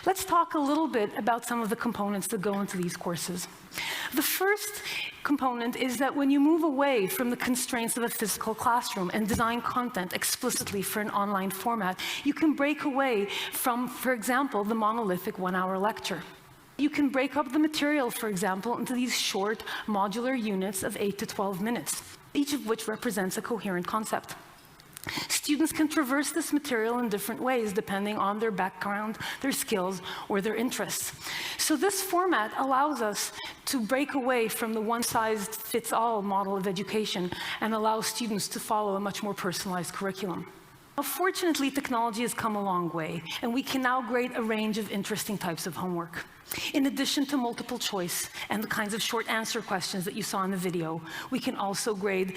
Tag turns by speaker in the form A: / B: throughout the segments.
A: Let's talk a little bit about some of the components that go into these courses. The first component is that when you move away from the constraints of a physical classroom and design content explicitly for an online format, you can break away from, for example, the monolithic one-hour lecture. You can break up the material, for example, into these short modular units of 8 to 12 minutes, each of which represents a coherent concept. Students can traverse this material in different ways depending on their background, their skills, or their interests. So this format allows us to break away from the one-size-fits-all model of education and allow students to follow a much more personalized curriculum. Now, fortunately, technology has come a long way, and we can now grade a range of interesting types of homework. In addition to multiple choice and the kinds of short answer questions that you saw in the video, we can also grade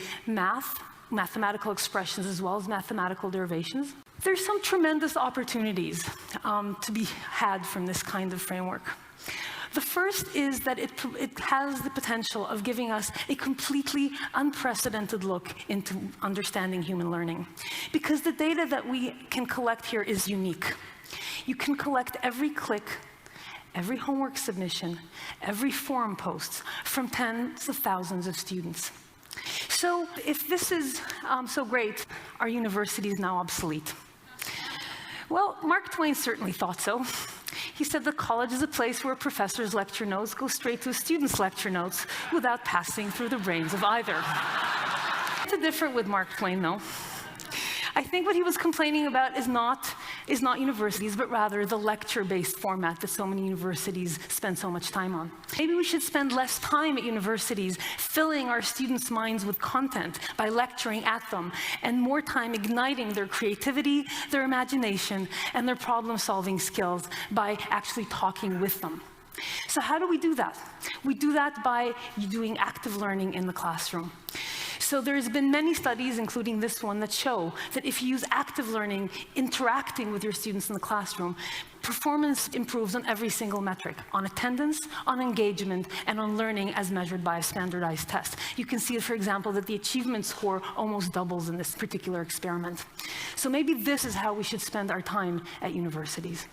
A: mathematical expressions, as well as mathematical derivations. There's some tremendous opportunities to be had from this kind of framework. The first is that it has the potential of giving us a completely unprecedented look into understanding human learning, because the data that we can collect here is unique. You can collect every click, every homework submission, every forum post from tens of thousands of students. So if this is so great, are universities now obsolete? Well, Mark Twain certainly thought so. He said that college is a place where a professor's lecture notes go straight to a student's lecture notes without passing through the brains of either. To differ with Mark Twain, though, I think what he was complaining about is not universities, but rather the lecture-based format that so many universities spend so much time on. Maybe we should spend less time at universities filling our students' minds with content by lecturing at them, and more time igniting their creativity, their imagination, and their problem-solving skills by actually talking with them. So how do we do that? We do that by doing active learning in the classroom. So there's been many studies, including this one, that show that if you use active learning, interacting with your students in the classroom, performance improves on every single metric, on attendance, on engagement, and on learning as measured by a standardized test. You can see, for example, that the achievement score almost doubles in this particular experiment. So maybe this is how we should spend our time at universities.